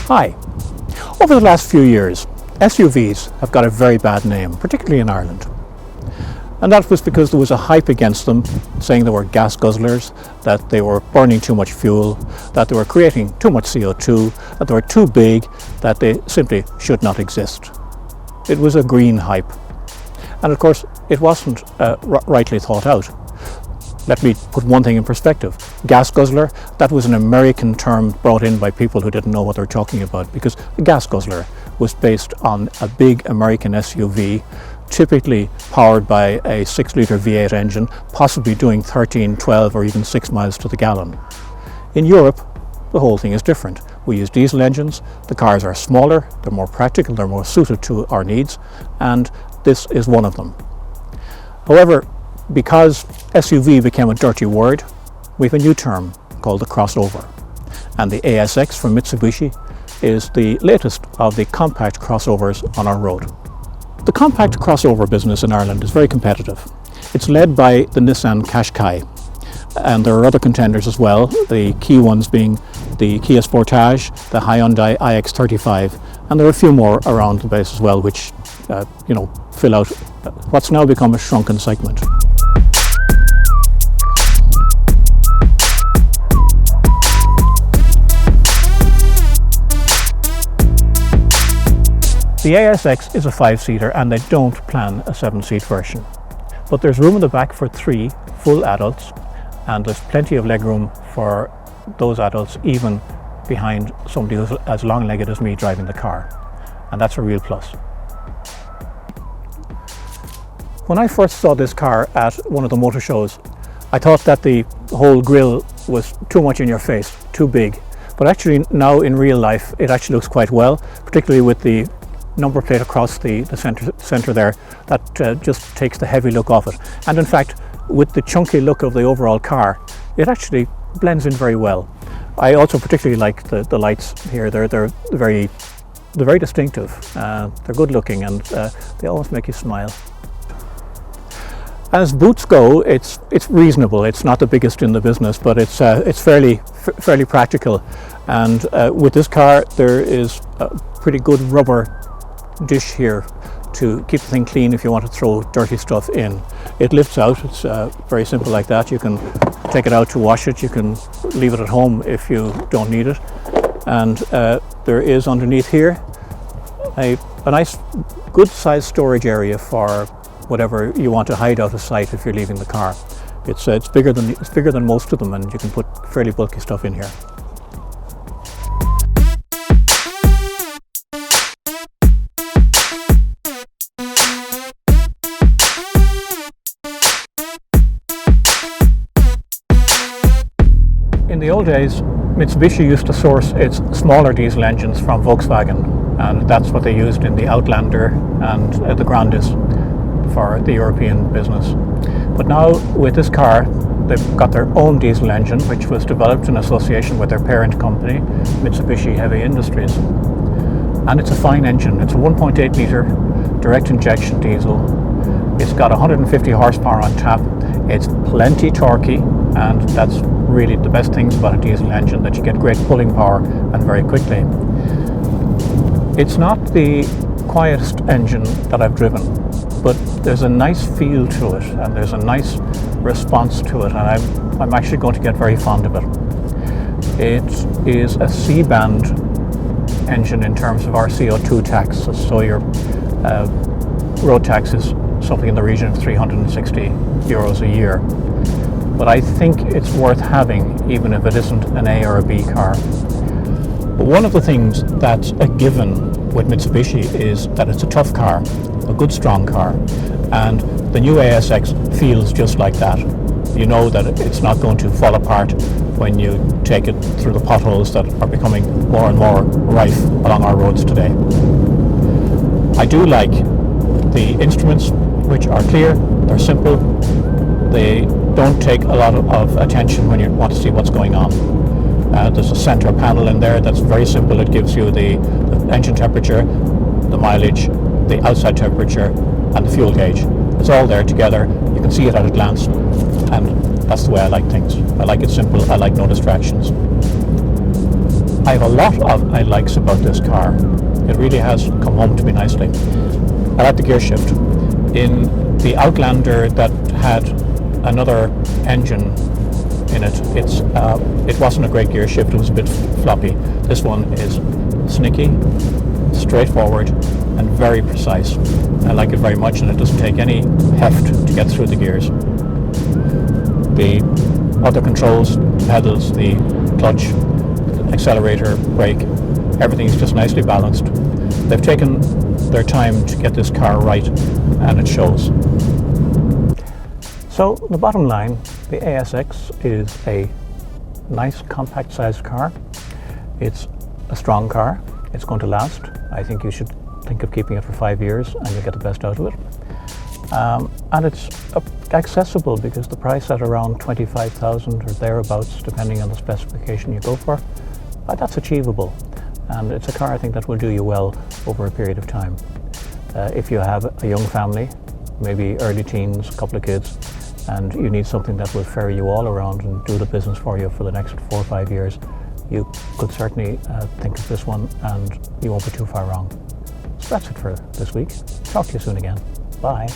Hi. Over the last few years, SUVs have got a very bad name, particularly in Ireland. And that was because there was a hype against them, saying they were gas guzzlers, that they were burning too much fuel, that they were creating too much CO2, that they were too big, that they simply should not exist. It was a green hype. And of course, it wasn't rightly thought out. Let me put one thing in perspective. Gas guzzler, that was an American term brought in by people who didn't know what they were talking about, because a gas guzzler was based on a big American SUV, typically powered by a 6-litre V8 engine, possibly doing 13, 12 or even 6 miles to the gallon. In Europe, the whole thing is different. We use diesel engines, the cars are smaller, they're more practical, they're more suited to our needs, and this is one of them. However, because SUV became a dirty word, we have a new term called the crossover. And the ASX from Mitsubishi is the latest of the compact crossovers on our road. The compact crossover business in Ireland is very competitive. It's led by the Nissan Qashqai, and there are other contenders as well, the key ones being the Kia Sportage, the Hyundai iX35, and there are a few more around the base as well, which fill out what's now become a shrunken segment. The ASX is a 5-seater and they don't plan a 7-seat version. But there's room in the back for 3 full adults, and there's plenty of legroom for those adults even behind somebody who's as long-legged as me driving the car. And that's a real plus. When I first saw this car at one of the motor shows, I thought that the whole grille was too much in your face, too big. But actually now in real life it actually looks quite well, particularly with the number plate across the center there, that just takes the heavy look off it. And in fact, with the chunky look of the overall car, it actually blends in very well. I also particularly like the lights here. They're very distinctive. They're good looking, and they almost make you smile. As boots go, it's reasonable. It's not the biggest in the business, but it's fairly practical. And with this car, there is a pretty good rubber dish here to keep the thing clean if you want to throw dirty stuff in. It lifts out. It's very simple like that. You can take it out to wash it. You can leave it at home if you don't need it. And there is underneath here a nice, good-sized storage area for whatever you want to hide out of sight if you're leaving the car. It's bigger than most of them, and you can put fairly bulky stuff in here. In the old days, Mitsubishi used to source its smaller diesel engines from Volkswagen, and that's what they used in the Outlander and the Grandis for the European business. But now with this car, they've got their own diesel engine, which was developed in association with their parent company, Mitsubishi Heavy Industries. And it's a fine engine. It's a 1.8 litre direct injection diesel. It's got 150 horsepower on tap. It's plenty torquey, and that's really the best things about a diesel engine, that you get great pulling power and very quickly. It's not the quietest engine that I've driven, but there's a nice feel to it and there's a nice response to it, and I'm actually going to get very fond of it. It is a C-band engine in terms of our CO2 tax, so your road tax is something in the region of 360 euros a year. But I think it's worth having, even if it isn't an A or a B car. But one of the things that's a given with Mitsubishi is that it's a tough car, a good strong car, and the new ASX feels just like that. You know that it's not going to fall apart when you take it through the potholes that are becoming more and more rife along our roads today. I do like the instruments, which are clear, they're simple, they don't take a lot of attention when you want to see what's going on. There's a center panel in there that's very simple. It gives you the engine temperature, the mileage, the outside temperature, and the fuel gauge. It's all there together. You can see it at a glance, and that's the way I like things. I like it simple. I like no distractions. I have a lot of I likes about this car. It really has come home to me nicely. I like the gear shift. In the Outlander that had another engine in it, it wasn't a great gear shift, it was a bit floppy. This one is sneaky, straightforward, and very precise. I like it very much, and it doesn't take any heft to get through the gears. The other controls, pedals, the clutch, accelerator, brake, everything is just nicely balanced. They've taken their time to get this car right, and it shows. So the bottom line, the ASX is a nice compact sized car. It's a strong car. It's going to last. I think you should think of keeping it for 5 years and you'll get the best out of it. And it's accessible because the price at around 25,000 or thereabouts, depending on the specification you go for, that's achievable. And it's a car I think that will do you well over a period of time. If you have a young family, maybe early teens, a couple of kids, and you need something that will ferry you all around and do the business for you for the next 4 or 5 years, you could certainly think of this one, and you won't be too far wrong. So that's it for this week. Talk to you soon again. Bye.